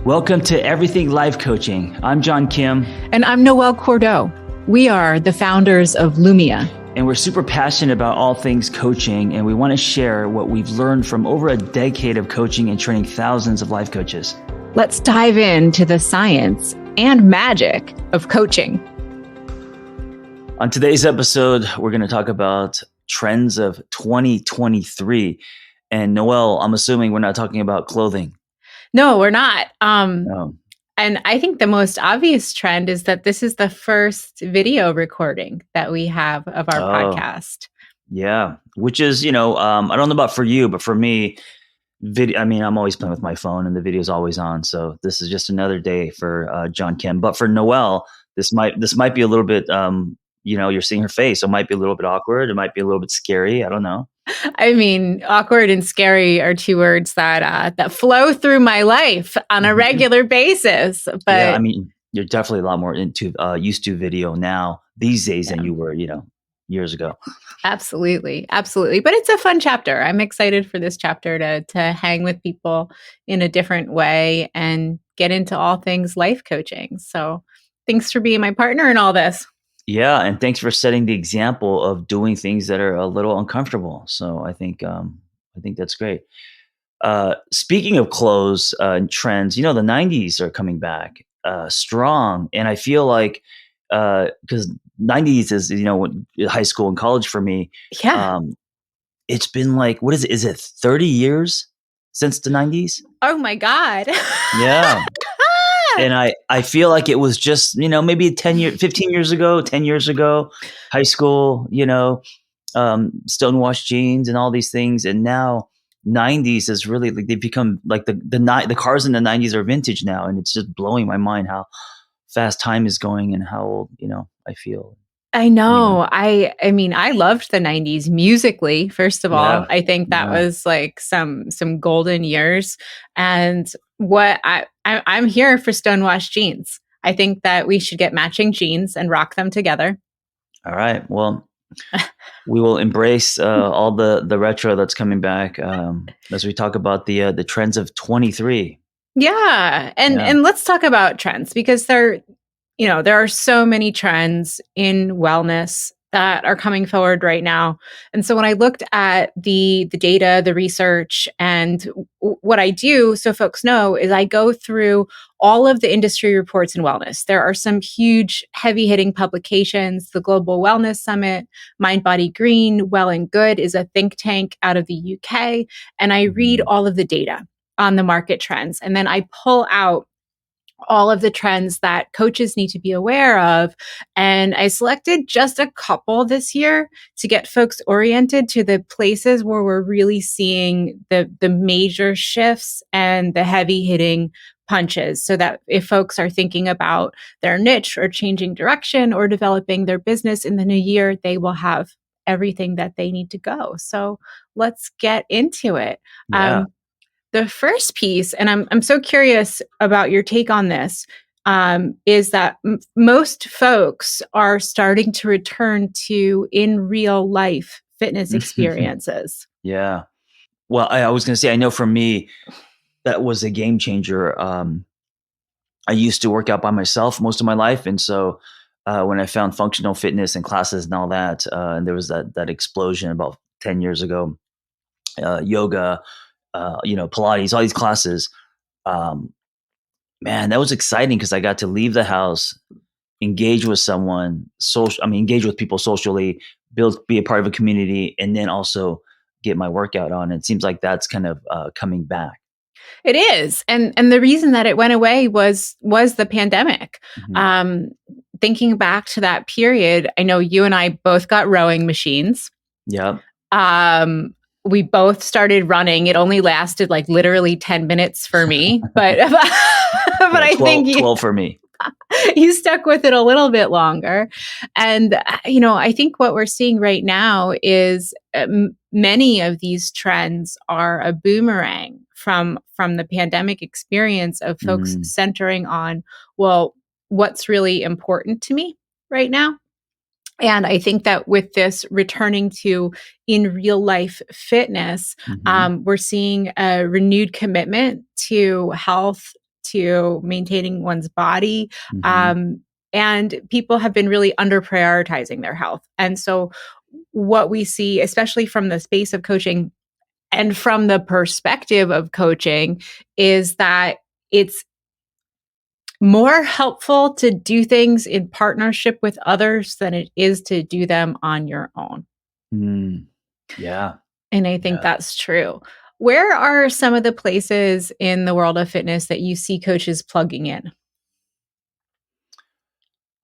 Welcome to Everything Life Coaching. I'm John Kim. And I'm Noelle Cordeaux. We are the founders of Lumia. And we're super passionate about all things coaching, and we want to share what we've learned from over a decade of coaching and training thousands of life coaches. Let's dive into the science and magic of coaching. On today's episode, we're going to talk about trends of 2023. And Noelle, I'm assuming we're not talking about clothing. No, we're not. No. And I think the most obvious trend is that this is the first video recording that we have of our podcast. Yeah, which is, I don't know about for you, but for me, I'm always playing with my phone and the video is always on. So this is just another day for John Kim. But for Noelle, this might be a little bit, you're seeing her face. So it might be a little bit awkward. It might be a little bit scary. I don't know. I mean, awkward and scary are two words that flow through my life on a regular basis. But yeah, I mean, you're definitely a lot more used to video now these days than you were, years ago. Absolutely. But it's a fun chapter. I'm excited for this chapter to hang with people in a different way and get into all things life coaching. So thanks for being my partner in all this. Yeah, and thanks for setting the example of doing things that are a little uncomfortable. So I think that's great. Speaking of clothes and trends, the 90s are coming back strong, and I feel like because 90s is high school and college for me. Yeah, it's been like, what is it? Is it 30 years since the 90s? Oh my God. Yeah. And I feel like it was just, maybe 15 years ago, 10 years ago, high school, stonewashed jeans and all these things. And now 90s is really like they've become like the cars in the 90s are vintage now. And it's just blowing my mind how fast time is going and how old, I feel. I know. I mean, I loved the 90s musically, first of all. I think that was like some golden years. And what I'm here for stonewashed jeans. I think that we should get matching jeans and rock them together. All right. Well, we will embrace all the retro that's coming back as we talk about the trends of 23. Yeah. And let's talk about trends because there are so many trends in wellness that are coming forward right now. And so when I looked at the data, the research, and what I do, so folks know, is I go through all of the industry reports in wellness. There are some huge heavy hitting publications, the Global Wellness Summit, Mind Body Green, Well and Good is a think tank out of the UK. And I read all of the data on the market trends. And then I pull out all of the trends that coaches need to be aware of. And I selected just a couple this year to get folks oriented to the places where we're really seeing the major shifts and the heavy hitting punches, so that if folks are thinking about their niche or changing direction or developing their business in the new year, they will have everything that they need to go. So let's get into it. Yeah. The first piece, and I'm so curious about your take on this, is that most folks are starting to return to in real life fitness experiences. Yeah. Well, I was going to say, I know for me, that was a game changer. I used to work out by myself most of my life. And so when I found functional fitness and classes and all that, and there was that explosion about 10 years ago, yoga, Pilates, all these classes, man, that was exciting because I got to leave the house, engage with someone, engage with people socially, be a part of a community, and then also get my workout on. It seems like that's kind of coming back. It is. And the reason that it went away was the pandemic. Mm-hmm. Thinking back to that period, I know you and I both got rowing machines. Yeah. We both started running. It only lasted like literally 10 minutes for me, but I think 12 for me. You stuck with it a little bit longer. And, I think what we're seeing right now is many of these trends are a boomerang from the pandemic experience of folks centering on, well, what's really important to me right now. And I think that with this returning to in real life fitness, we're seeing a renewed commitment to health, to maintaining one's body. Mm-hmm. And people have been really under prioritizing their health. And so, what we see, especially from the space of coaching and from the perspective of coaching, is that it's more helpful to do things in partnership with others than it is to do them on your own. Mm. Yeah. And I think Yeah. that's true. Where are some of the places in the world of fitness that you see coaches plugging in?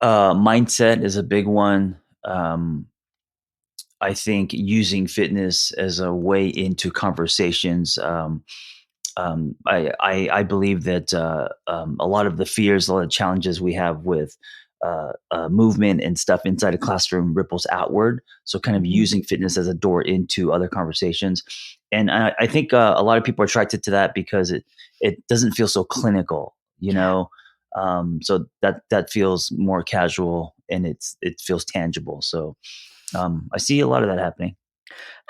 Mindset is a big one. I think using fitness as a way into conversations. I believe that a lot of the fears, a lot of challenges we have with movement and stuff inside a classroom ripples outward. So, kind of Mhm. using fitness as a door into other conversations, and I think a lot of people are attracted to that because it doesn't feel so clinical, you Yeah. know. So that feels more casual and it feels tangible. So I see a lot of that happening.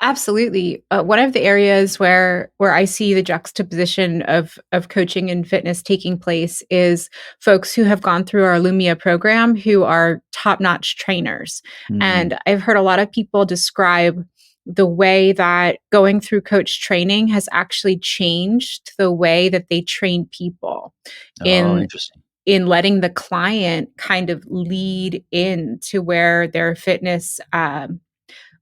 Absolutely. One of the areas where I see the juxtaposition of coaching and fitness taking place is folks who have gone through our Lumia program who are top-notch trainers. Mm. And I've heard a lot of people describe the way that going through coach training has actually changed the way that they train people Oh, in interesting. in letting the client kind of lead in to where their fitness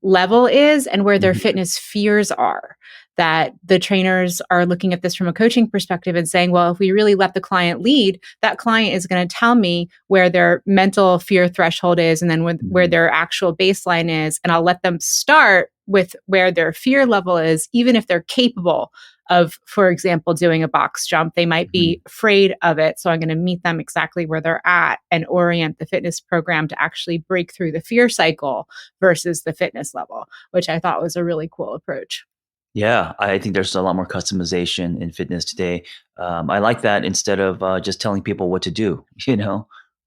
level is and where their Mhm. fitness fears are. That the trainers are looking at this from a coaching perspective and saying, well, if we really let the client lead, that client is going to tell me where their mental fear threshold is and then where Mhm. their actual baseline is. And I'll let them start with where their fear level is, even if they're capable of, for example, doing a box jump. They might Mhm. be afraid of it. So I'm going to meet them exactly where they're at and orient the fitness program to actually break through the fear cycle versus the fitness level, which I thought was a really cool approach. Yeah, I think there's a lot more customization in fitness today. I like that instead of just telling people what to do,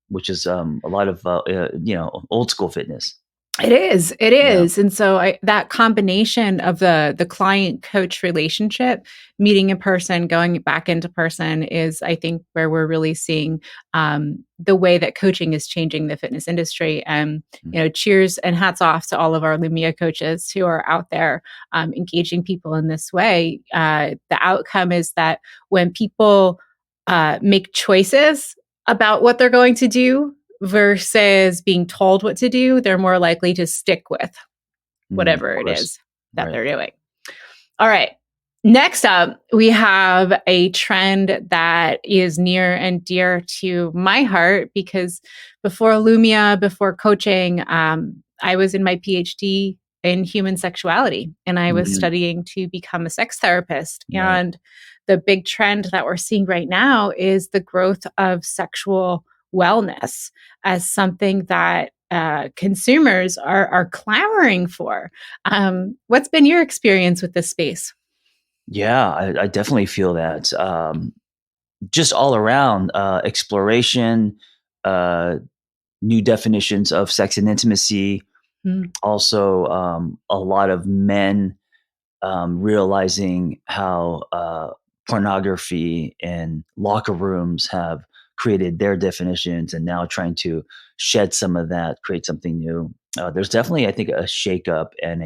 which is a lot of old school fitness. It is. It Yeah. is. And so that combination of the client coach relationship, meeting in person, going back into person is, I think, where we're really seeing the way that coaching is changing the fitness industry. And, Mm. cheers and hats off to all of our Lumia coaches who are out there engaging people in this way. The outcome is that when people make choices about what they're going to do, versus being told what to do, they're more likely to stick with Of whatever it course. is that Right. they're doing. All right. Next up, we have a trend that is near and dear to my heart because before Lumia, before coaching, I was in my PhD in human sexuality and I was Mhm. studying to become a sex therapist. Right. And the big trend that we're seeing right now is the growth of sexual wellness as something that consumers are clamoring for. What's been your experience with this space? Yeah, I definitely feel that. Just all around exploration, uh, new definitions of sex and intimacy. Mm, Also, a lot of men realizing how pornography and locker rooms have created their definitions and now trying to shed some of that, create something new. There's definitely, I think, a shakeup and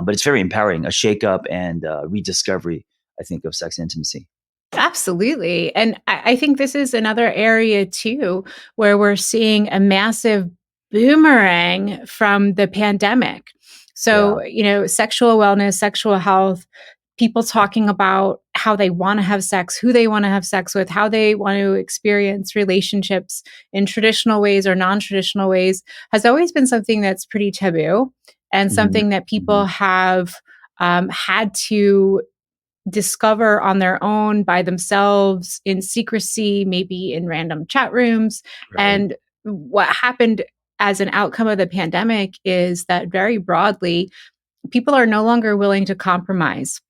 but it's very empowering, a shakeup and rediscovery, I think, of sex and intimacy. absolutely. And I think this is another area too where we're seeing a massive boomerang from the pandemic. Yeah. So, sexual wellness, sexual health, people talking about how they want to have sex, who they want to have sex with, how they want to experience relationships in traditional ways or non traditional ways has always been something that's pretty taboo and Hmm. something that Hmm. people have had to discover on their own by themselves in secrecy, maybe in random chat rooms. Right. And what happened as an outcome of the pandemic is that very broadly, people are no longer willing to compromise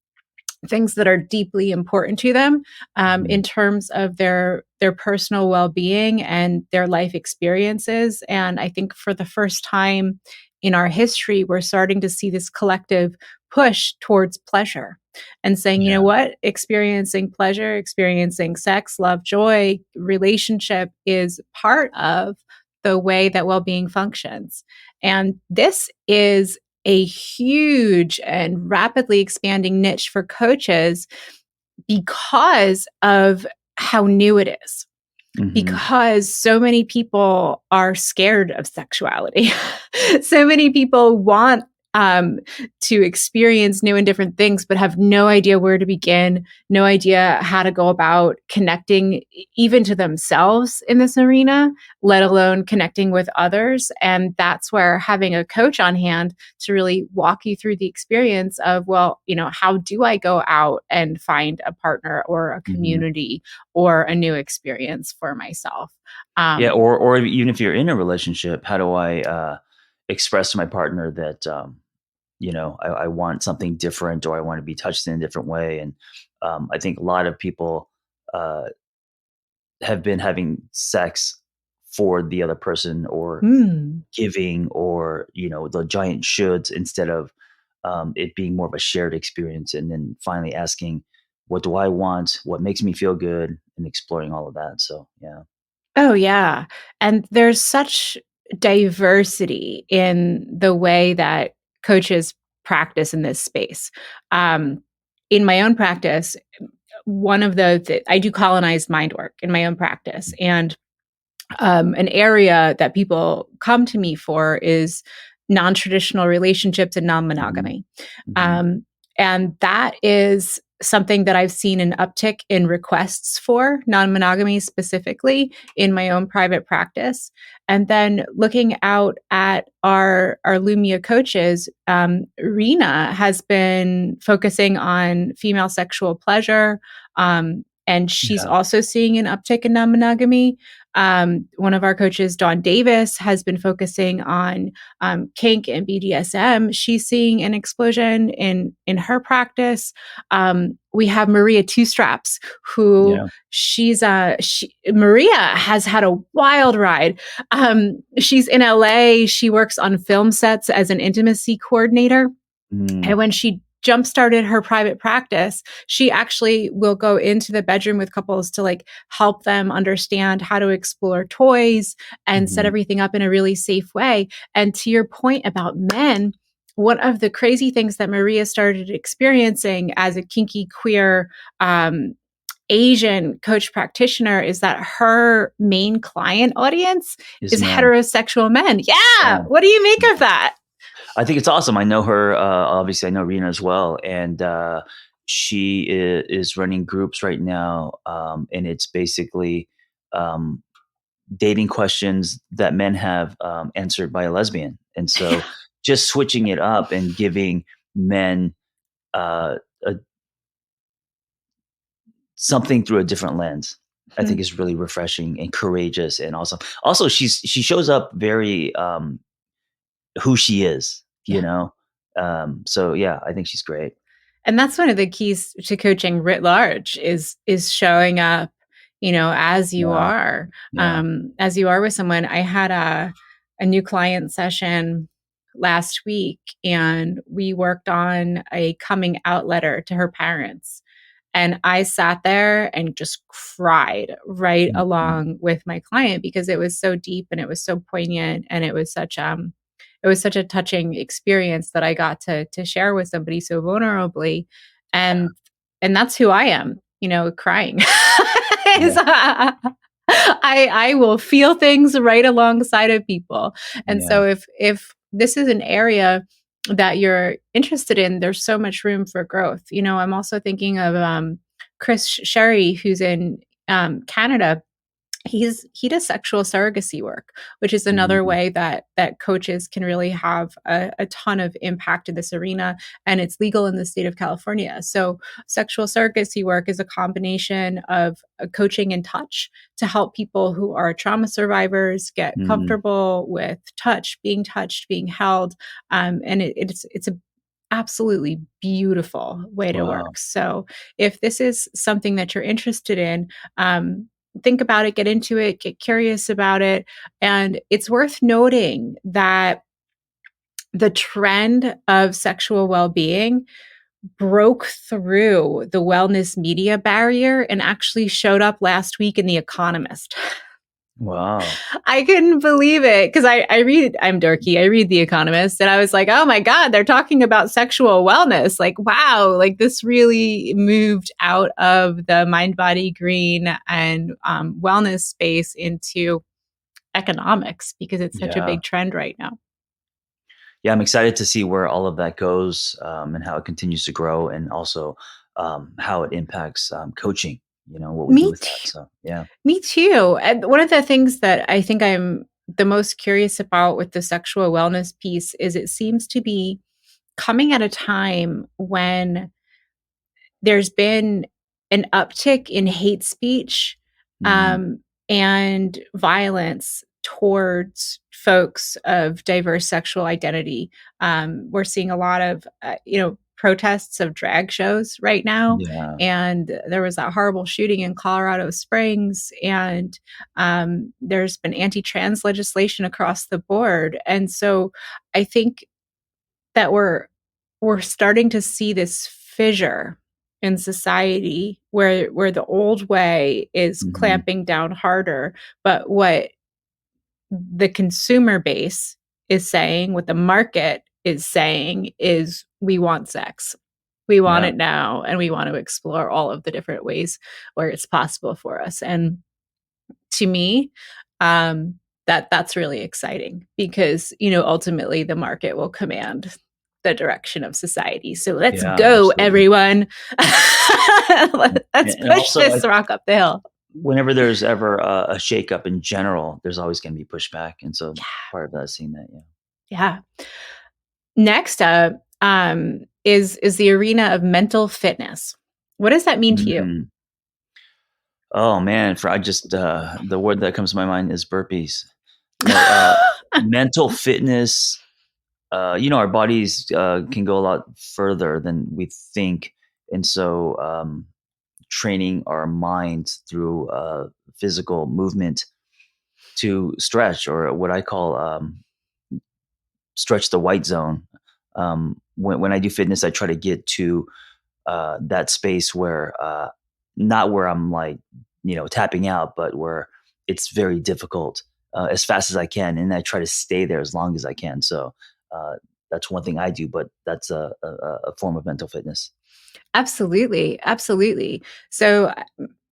things that are deeply important to them Hmm. in terms of their personal well-being and their life experiences. And I think for the first time in our history, we're starting to see this collective push towards pleasure and saying, you know Yeah. what, experiencing pleasure, experiencing sex, love, joy, relationship is part of the way that well-being functions. And this is a huge and rapidly expanding niche for coaches because of how new it is, Hmm. because so many people are scared of sexuality. So many people want um, to experience new and different things, but have no idea where to begin, no idea how to go about connecting even to themselves in this arena, let alone connecting with others. And that's where having a coach on hand to really walk you through the experience of, well, how do I go out and find a partner or a Hmm. community or a new experience for myself? Yeah, Um, or even if you're in a relationship, how do I express to my partner that I want something different, or I want to be touched in a different way? And I think a lot of people uh, have been having sex for the other person, or hmm. giving, or the giant shoulds, instead of it being more of a shared experience, and then finally asking, what do I want, what makes me feel good, and exploring all of that. So yeah. Oh, yeah. And there's such diversity in the way that coaches practice in this space. Um, in my own practice, one of I do colonized mind work in my own practice. And an area that people come to me for is non-traditional relationships and Hmm. non-monogamy. Hmm. Um, and that is something that I've seen an uptick in requests for non-monogamy specifically in my own private practice. And then looking out at our Lumia coaches, Rena has been focusing on female sexual pleasure. And she's Yeah. also seeing an uptick in non-monogamy. One of our coaches, Dawn Davis, has been focusing on kink and BDSM. She's seeing an explosion in her practice. We have Maria Two Straps, who Yeah. Maria has had a wild ride. She's in LA. She works on film sets as an intimacy coordinator. Mm. And when she jump started her private practice, she actually will go into the bedroom with couples to like help them understand how to explore toys and set Mhm. everything up in a really safe way. And to your point about men, one of the crazy things that Maria started experiencing as a kinky queer Asian coach practitioner is that her main client audience Is is men. heterosexual men. Yeah. Yeah. What do you make of Yeah. that? I think it's awesome. I know her, obviously I know Rena as well, and she is running groups right now, and it's basically um, dating questions that men have answered by a lesbian, and so just switching it up and giving men uh, a, something through a different lens, I think is really refreshing and courageous and awesome. Also, she shows up very who she is, Yeah. So yeah, I think she's great. And that's one of the keys to coaching writ large is showing up, Yeah. Yeah. as you are with someone. I had a new client session last week, and we worked on a coming out letter to her parents. And I sat there and just cried right Mhm. along with my client because it was so deep and it was so poignant and it was such a touching experience that I got to share with somebody so vulnerably. And that's who I am, crying. Yeah. I will feel things right alongside of people. And Yeah. so if this is an area that you're interested in, there's so much room for growth. I'm also thinking of Chris Sherry, who's in Canada. He does sexual surrogacy work, which is another Mhm. way that coaches can really have a ton of impact in this arena, and it's legal in the state of California. So sexual surrogacy work is a combination of coaching and touch to help people who are trauma survivors get Mhm. comfortable with touched, being held, and it's a absolutely beautiful way to Wow. work. So if this is something that you're interested in, think about it, get into it, get curious about it. And it's worth noting that the trend of sexual well-being broke through the wellness media barrier and actually showed up last week in The Economist. Wow. I couldn't believe it because I'm dorky. I read The Economist and I was like, oh my God, they're talking about sexual wellness. Like, wow, like this really moved out of the mind, body, green and wellness space into economics because it's such a Yeah. big trend right now. Yeah, I'm excited to see where all of that goes, and how it continues to grow, and also how it impacts coaching. What we do Me with that. too. So yeah. Me too. And one of the things that I think I'm the most curious about with the sexual wellness piece is it seems to be coming at a time when there's been an uptick in hate speech Hmm. and violence towards folks of diverse sexual identity. We're seeing a lot of, protests of drag shows right now. Yeah. And there was that horrible shooting in Colorado Springs. And there's been anti trans legislation across the board. And so I think that we're starting to see this fissure in society where the old way is Hmm. clamping down harder, but what the consumer base is saying, what the market is saying is we want sex. We want Yeah. it now and we want to explore all of the different ways where it's possible for us. And to me, that's really exciting because ultimately the market will command the direction of society. So let's Yeah. go, Absolutely. everyone. Let's And push also, this rock up the hill. whenever there's ever a shakeup in general, there's always going to be pushback, and so Yeah, part of that is seeing that. Yeah. yeah. Next up is the arena of mental fitness. What does that mean to you? Mhm. Oh man, for I just the word that comes to my mind is burpees. No, mental fitness. Our bodies can go a lot further than we think, and so training our minds through physical movement to stretch, or what I call stretch the white zone. When I do fitness, I try to get to that space where not where I'm like tapping out, but where it's very difficult as fast as I can, and I try to stay there as long as I can. So uh, that's one thing I do, but that's a form of mental fitness. Absolutely, absolutely. So,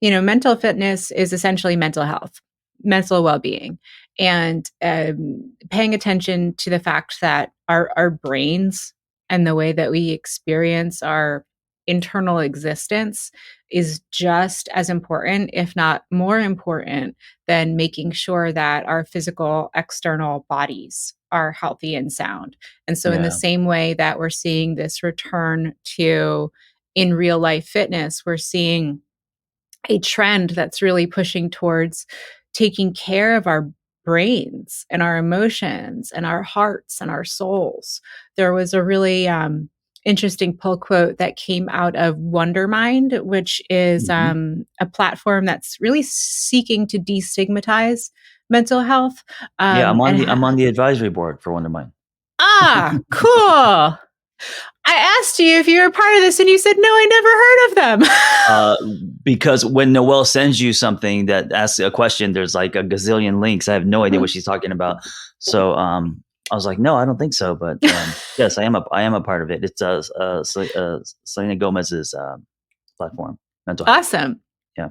mental fitness is essentially mental health, mental well-being, and paying attention to the fact that our brains and the way that we experience our internal existence is just as important, if not more important, than making sure that our physical external bodies are healthy and sound. And so, in the Yeah, same way that we're seeing this return to in real life fitness, we're seeing a trend that's really pushing towards taking care of our brains and our emotions and our hearts and our souls. There was a really interesting pull quote that came out of Wondermind, which is hmm, a platform that's really seeking to destigmatize mental health. yeah. I'm And on the advisory board for One of Mine. cool. I asked you if you were part of this, and you said no. I never heard of them. Uh, because when Noelle sends you something that asks a question, there's like a gazillion links. I have no idea what she's talking about. So I was like, no, I don't think so. But yes, I am a part of it. It's Selena Gomez's platform, mental health. Awesome. Yeah.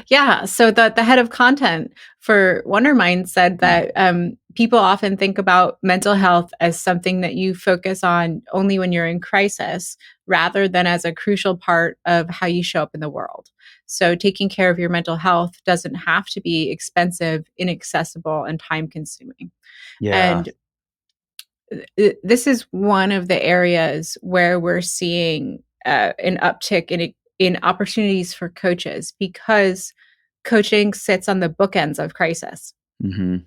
Yeah. So the head of content for Wondermind said Mm. that people often think about mental health as something that you focus on only when you're in crisis, rather than as a crucial part of how you show up in the world. So taking care of your mental health doesn't have to be expensive, inaccessible, and time consuming. Yeah. And this is one of the areas where we're seeing an uptick in opportunities for coaches because coaching sits on the bookends of crisis. Hmm.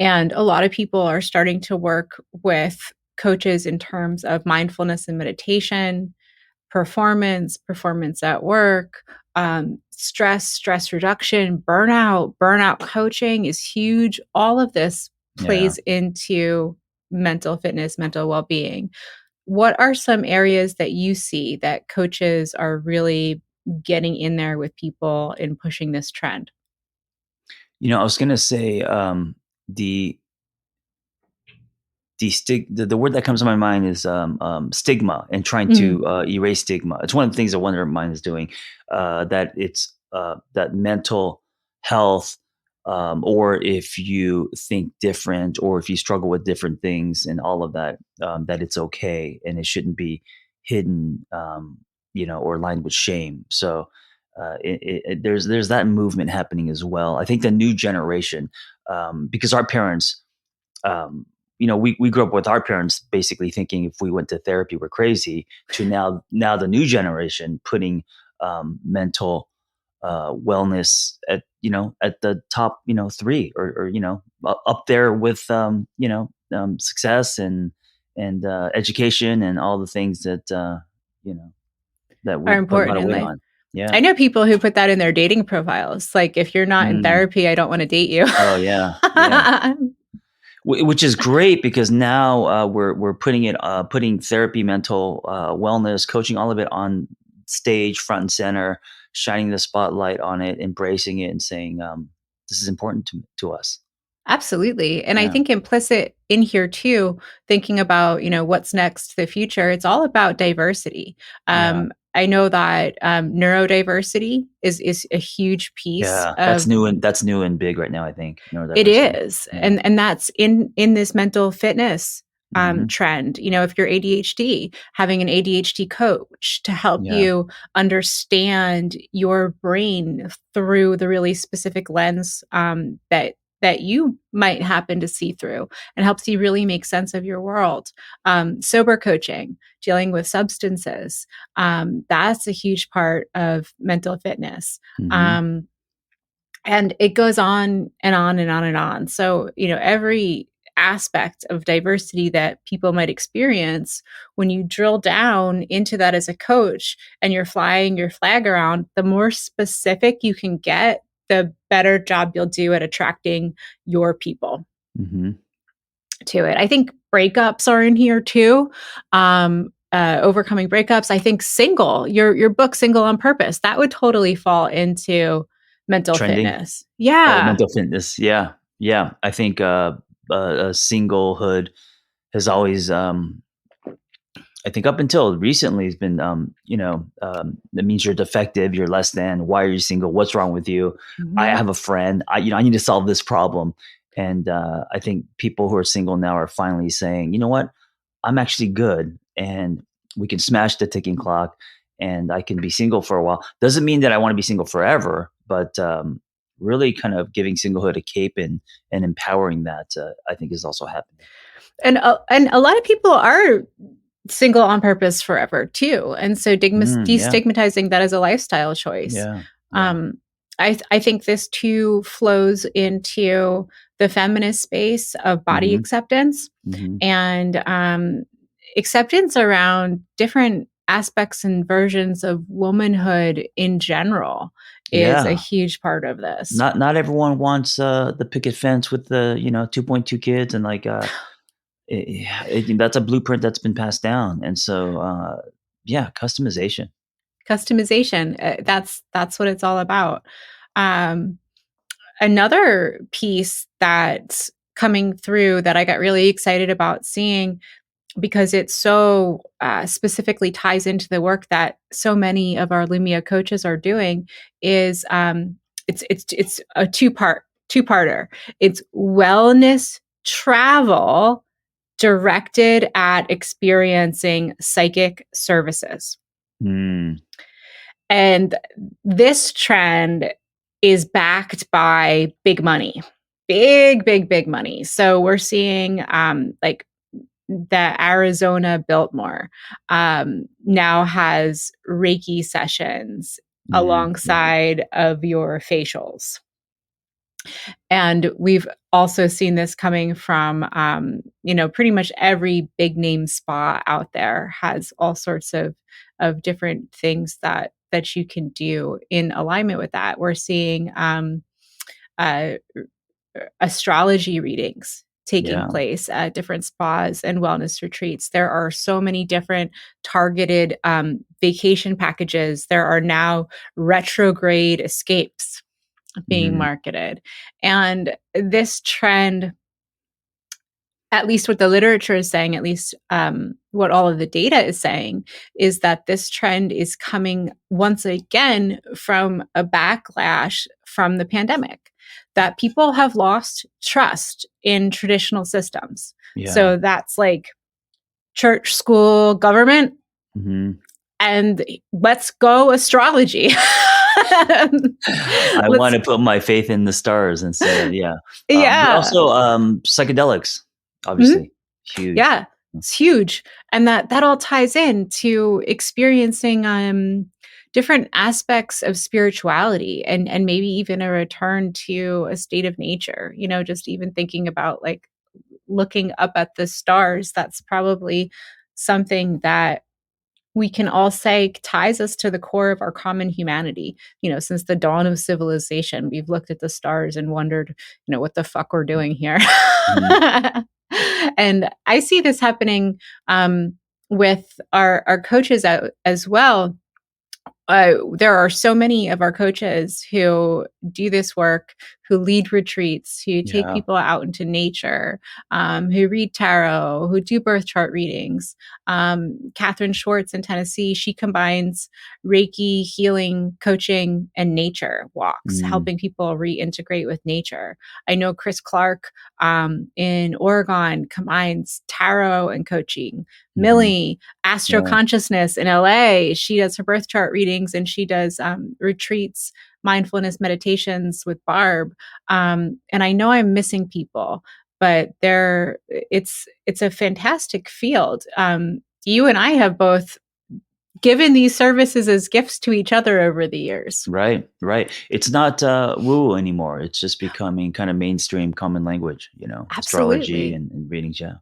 And a lot of people are starting to work with coaches in terms of mindfulness and meditation, performance at work, stress reduction, burnout coaching is huge. All of this Yeah. plays into mental fitness, mental well-being. What are some areas that you see that coaches are really getting in there with people and pushing this trend? I was gonna say, the the word that comes to my mind is, stigma, and trying Mhm. to, erase stigma. It's one of the things that Wonder of Mine is doing, that it's, that mental health, or if you think different, or if you struggle with different things and all of that, that it's okay and it shouldn't be hidden, or lined with shame. So, there's that movement happening as well. I think the new generation, because our parents, um, we grew up with our parents basically thinking if we went to therapy we're crazy, to now the new generation putting, mental, wellness at the top, three, or up there with, success and education and all the things that, you know that Are we put a important lot of in weight life. on. Yeah. I know people who put that in their dating profiles, like, "If you're not in Mm. therapy, I don't wanna date you." Oh, yeah, yeah. Which is great, because now, we're putting therapy, mental, wellness, coaching, all of it on stage, front and center, shining the spotlight on it, embracing it, and saying, "This is important to us." Absolutely, and I Yeah, think implicit in here too, thinking about, what's next, the future, it's all about diversity. yeah, I know that, neurodiversity is a huge piece yeah. of. That's new and big right now, I think, It neurodiversity. is, Yeah. and that's in this mental fitness, Mhm. trend. If you're ADHD, having an ADHD coach to help Yeah. you understand your brain through the really specific lens, that you might happen to see through, and helps you really make sense of your world. Sober coaching, dealing with substances, that's a huge part of mental fitness. Mhm. Um, and it goes on and on and on and on. So, every aspect of diversity that people might experience, when you drill down into that as a coach and you're flying your flag around, the more specific you can get, the better job you'll do at attracting your people Mhm. to it. I think breakups are in here too. Overcoming breakups. I think single, your book Single on Purpose, that would totally fall into mental Trending. fitness. Oh, Yeah. mental fitness. Yeah. Yeah. I think, singlehood has always, I think up until recently has been, that means you're defective, you're less than. Why are you single? What's wrong with you? I Mhm. have a friend. I need to solve this problem. And, I think people who are single now are finally saying, you know what? I'm actually good, and we can smash the ticking clock, and I can be single for a while. Doesn't mean that I want to be single forever, but, really kind of giving singlehood a cape, and empowering that, I think is also happening. And a lot of people are single on purpose forever too, and so Yeah. destigmatizing that as a lifestyle choice. Yeah. Yeah. Um, I think this too flows into the feminist space of body Mhm. acceptance, Mhm. and acceptance around different aspects and versions of womanhood in general is a Yeah. huge part of this. Not everyone wants, the picket fence with the, 2.2 kids, and, like, that's a blueprint that's been passed down, and so, yeah, customization. Customization, that's what it's all about. Um, Another piece that's coming through that I got really excited about seeing, because it so specifically ties into the work that so many of our Lumia coaches are doing, is it's a two-parter. It's wellness travel directed at experiencing psychic services. Mm. And this trend is backed by big money, big, big, big money. So we're seeing, like, the Arizona Biltmore now has Reiki sessions Yeah. alongside of your facials. And we've also seen this coming from, pretty much every big name spa out there has all sorts of different things that you can do in alignment with that. We're seeing uh, astrology readings taking Yeah. place at different spas and wellness retreats. There are so many different targeted vacation packages. There are now retrograde escapes being Mhm. marketed. And this trend, at least what the literature is saying, at least what all of the data is saying, is that this trend is coming once again from a backlash from the pandemic, that people have lost trust in traditional systems. Yeah. So that's like church, school, government, Mhm. and let's go astrology. I Let's, wanna put my faith in the stars instead of but yeah. also, psychedelics, Mhm. obviously, huge. Yeah, it's huge. And that all ties in to experiencing different aspects of spirituality, and maybe even a return to a state of nature. Just even thinking about like looking up at the stars, that's probably something that we can all say ties us to the core of our common humanity. Since the dawn of civilization, we've looked at the stars and wondered, what the fuck we're doing here. Mhm. And I see this happening with our coaches as well. There are so many of our coaches who do this work, who lead retreats, who take Yeah. people out into nature, who read tarot, who do birth chart readings. Catherine Schwartz in Tennessee, she combines Reiki, healing, coaching, and nature walks, Mm. helping people reintegrate with nature. I know Chris Clark in Oregon combines tarot and coaching. Mhm. Millie, Astro Yeah. Consciousness in LA. She does her birth chart readings, and she does retreats, mindfulness meditations with Barb. And I know I'm missing people, but it's a fantastic field. You and I have both given these services as gifts to each other over the years. Right, right. It's not, woo anymore. It's just becoming kind of mainstream common language, astrology Absolutely. and readings, yeah.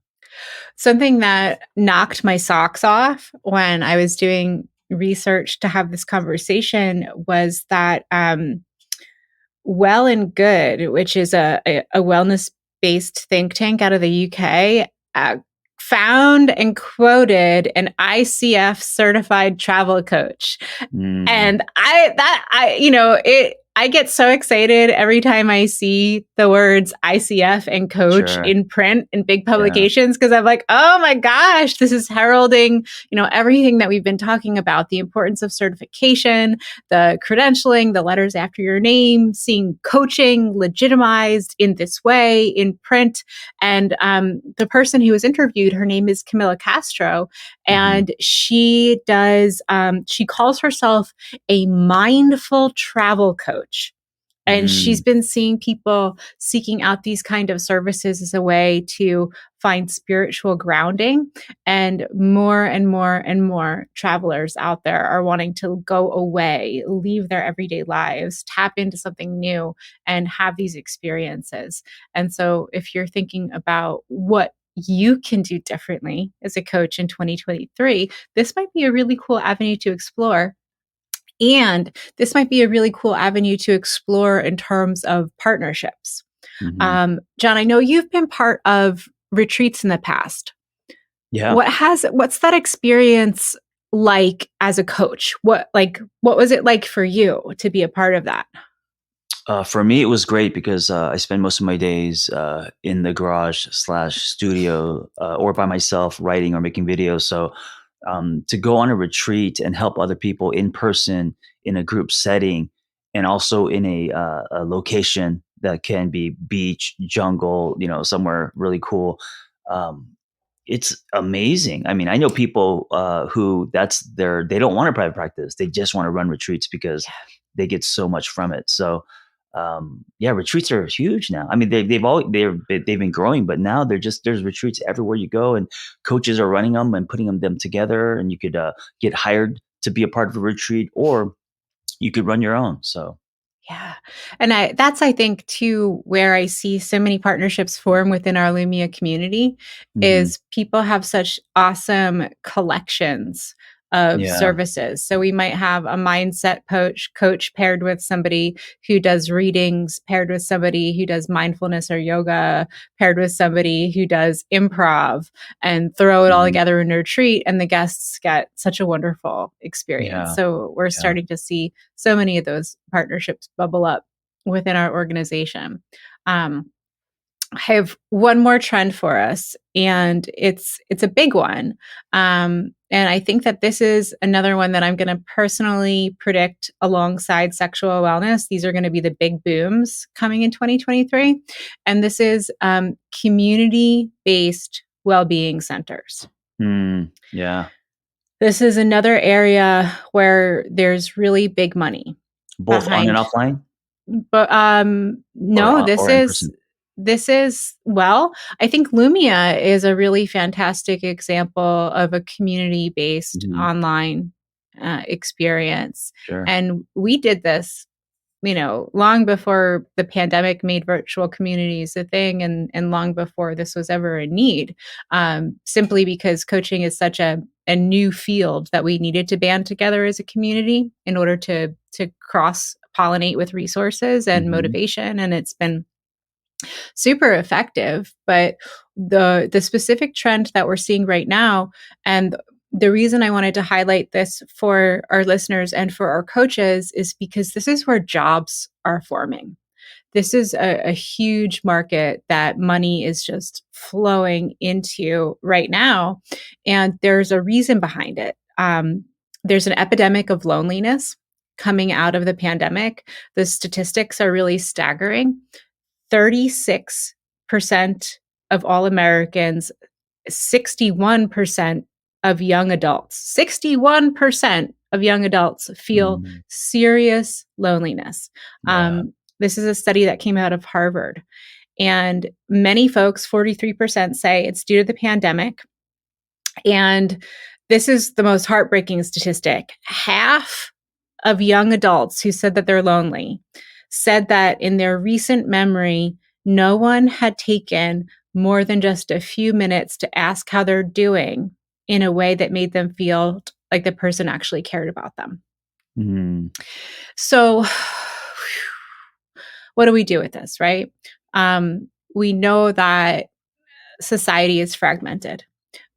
Something that knocked my socks off when I was doing research to have this conversation was that Well and Good, which is a wellness based think tank out of the UK, found and quoted an ICF certified travel coach. Mm, And I get so excited every time I see the words ICF and coach sure, in print in big yeah. publications, because I'm like, oh my gosh, this is heralding, everything that we've been talking about, the importance of certification, the credentialing, the letters after your name, seeing coaching legitimized in this way in print. And the person who was interviewed, her name is Camila Castro, Mhm. and she calls herself a mindful travel coach. And she's Mm, been seeing people seeking out these kind of services as a way to find spiritual grounding. And more and more and more travelers out there are wanting to go away, leave their everyday lives, tap into something new, and have these experiences. And so, if you're thinking about what you can do differently as a coach in 2023, this might be a really cool avenue to explore. And this might be a really cool avenue to explore in terms of partnerships. mhm. John, I know you've been part of retreats in the past. Yeah. What's that experience like as a coach? What was it like for you to be a part of that? For me, it was great because I spend most of my days in the garage slash studio or by myself writing or making videos. So to go on a retreat and help other people in person in a group setting and also in a location that can be beach, jungle, somewhere really cool. Um, it's amazing. I mean, I know people who they don't want a private practice. They just want to run retreats because they get so much from it. So yeah, retreats are huge now. I mean, they've been growing, but now there's retreats everywhere you go, and coaches are running them and putting them together, and you could get hired to be a part of a retreat, or you could run your own. So Yeah. And I think too where I see so many partnerships form within our Lumia community mhm. is people have such awesome collections of Yeah. services. So we might have a mindset coach paired with somebody who does readings, paired with somebody who does mindfulness or yoga, paired with somebody who does improv, and throw it all Mhm. together in a retreat. And the guests get such a wonderful experience. Yeah. So we're Yeah. starting to see so many of those partnerships bubble up within our organization. I have one more trend for us, and it's a big one. And I think that this is another one that I'm going to personally predict alongside sexual wellness. These are going to be the big booms coming in 2023, and this is community-based well-being centers. Yeah. This is another area where there's really big money Both on and behind. offline But no, or in person? this is well, I think Lumia is a really fantastic example of a community-based Mhm. online experience. Sure. And we did this, long before the pandemic made virtual communities a thing, and long before this was ever a need, simply because coaching is such a new field that we needed to band together as a community in order to cross pollinate with resources and Mhm. motivation, and it's been super effective. But the specific trend that we're seeing right now, and the reason I wanted to highlight this for our listeners and for our coaches, is because this is where jobs are forming. This is a huge market that money is just flowing into right now. And there's a reason behind it. There's an epidemic of loneliness coming out of the pandemic. The statistics are really staggering. 36% of all Americans, 61% of young adults, 61% of young adults feel Mm. serious loneliness. Yeah. This is a study that came out of Harvard. And many folks, 43%, say it's due to the pandemic. And this is the most heartbreaking statistic. Half of young adults who said that they're lonely said that in their recent memory, no one had taken more than just a few minutes to ask how they're doing in a way that made them feel like the person actually cared about them. Mhm. So, what do we do with this, right? We know that society is fragmented.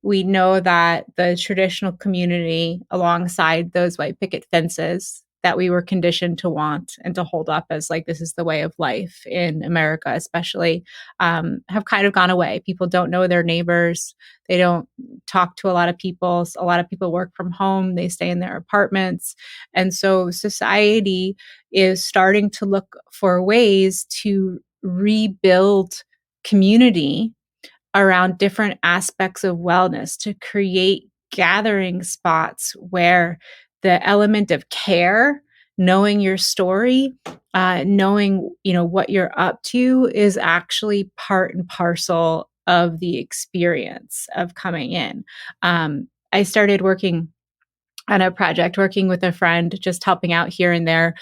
We know that the traditional community, alongside those white picket fences that we were conditioned to want and to hold up as like this is the way of life in America, especially, have kind of gone away. People don't know their neighbors. They don't talk to a lot of people. A lot of people work from home. They stay in their apartments. And so society is starting to look for ways to rebuild community around different aspects of wellness, to create gathering spots where the element of care, knowing your story, knowing what you're up to, is actually part and parcel of the experience of coming in. I started working on a project, working with a friend, just helping out here and there.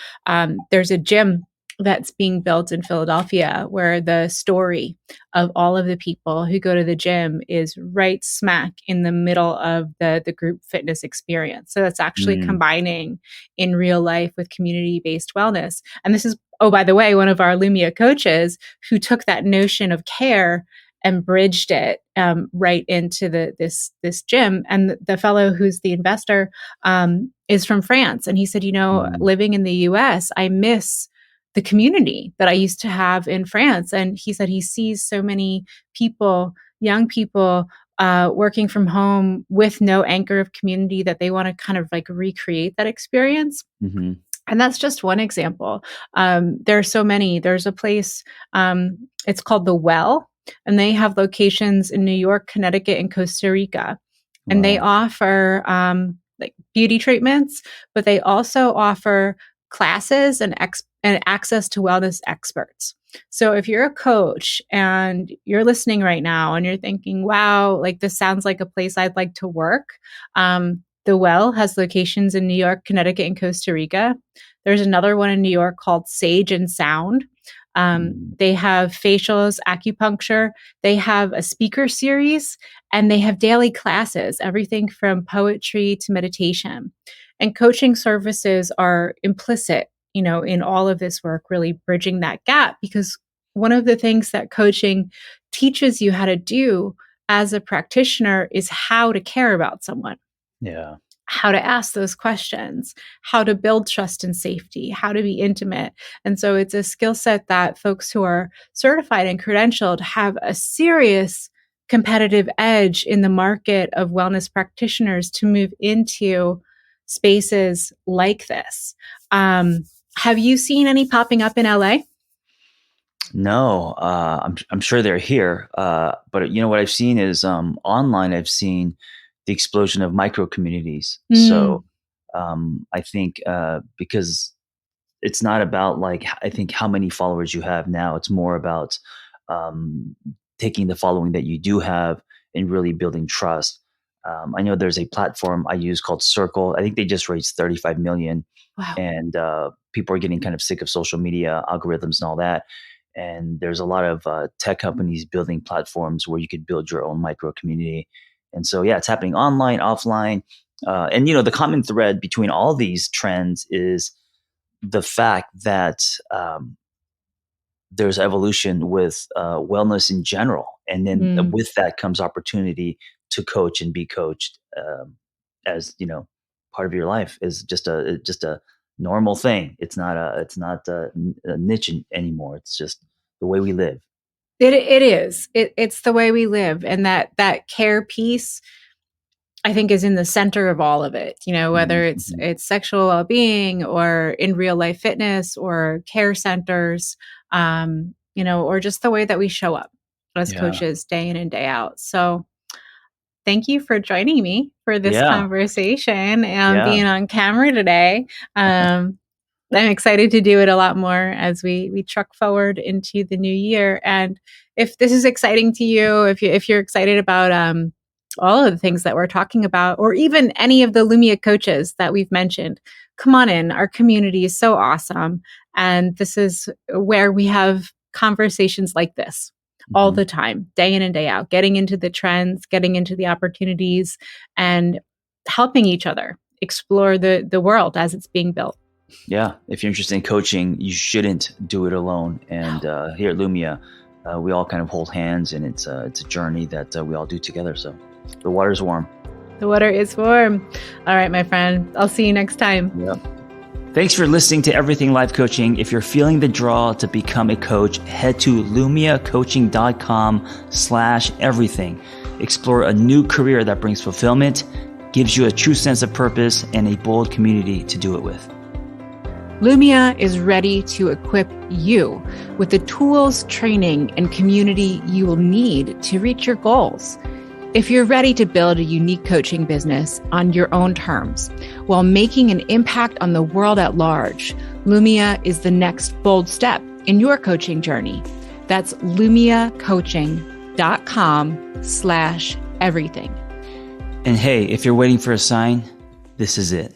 There's a gym that's being built in Philadelphia where the story of all of the people who go to the gym is right smack in the middle of the group fitness experience. So that's actually Mm. combining in real life with community-based wellness. And this is, oh, by the way, one of our Lumia coaches who took that notion of care and bridged it right into this gym. And the fellow who's the investor is from France, and he said, Mm. living in the U.S., I miss the community that I used to have in France. And he said he sees so many people, young people, working from home with no anchor of community, that they want to kind of like recreate that experience. Mhm. And that's just one example. There are so many. There's a place, it's called The Well, and they have locations in New York, Connecticut, and Costa Rica. And they Wow. offer like beauty treatments, but they also offer classes and access to wellness experts. So if you're a coach and you're listening right now and you're thinking, wow, like this sounds like a place I'd like to work, The Well has locations in New York, Connecticut, and Costa Rica. There's another one in New York called Sage and Sound. They have facials, acupuncture. They have a speaker series, and they have daily classes, everything from poetry to meditation. And coaching services are implicit, in all of this work, really bridging that gap, because one of the things that coaching teaches you how to do as a practitioner is how to care about someone. Yeah. How to ask those questions, how to build trust and safety, how to be intimate. And so it's a skill set that folks who are certified and credentialed have a serious competitive edge in the market of wellness practitioners to move into spaces like this. Have you seen any popping up in LA? No, I'm sure they're here. But what I've seen is online. I've seen the explosion of micro communities. So I think because it's not about I think how many followers you have now. It's more about taking the following that you do have and really building trust. I know there's a platform I use called Circle. I think they just raised 35 million. Wow. And people are getting kind of sick of social media algorithms and all that. And there's a lot of tech companies building platforms where you could build your own micro community. And so, yeah, it's happening online, offline. And, the common thread between all these trends is the fact that there's evolution with wellness in general. And then with that comes opportunity to coach and be coached as, part of your life is just a normal thing. It's not a niche anymore. It's just the way we live. It is. It's the way we live, and that care piece, I think, is in the center of all of it. Whether it's sexual well-being or in real life fitness or care centers, or just the way that we show up as coaches day in and day out. So thank you for joining me for this conversation and being on camera today. I'm excited to do it a lot more as we truck forward into the new year. And if this is exciting to you, if you're excited about all of the things that we're talking about, or even any of the Lumia coaches that we've mentioned, come on in. Our community is so awesome. And this is where we have conversations like this all the time, day in and day out, getting into the trends, getting into the opportunities, and helping each other explore the world as it's being built. Yeah. If you're interested in coaching, you shouldn't do it alone. And here at Lumia, we all kind of hold hands, and it's a journey that we all do together. So the water's warm. The water is warm. All right, my friend. I'll see you next time. Yeah. Thanks for listening to Everything Life Coaching. If you're feeling the draw to become a coach, head to lumiacoaching.com/everything. Explore a new career that brings fulfillment, gives you a true sense of purpose, and a bold community to do it with. Lumia is ready to equip you with the tools, training, and community you will need to reach your goals. If you're ready to build a unique coaching business on your own terms while making an impact on the world at large, Lumia is the next bold step in your coaching journey. That's lumiacoaching.com/everything. And hey, if you're waiting for a sign, this is it.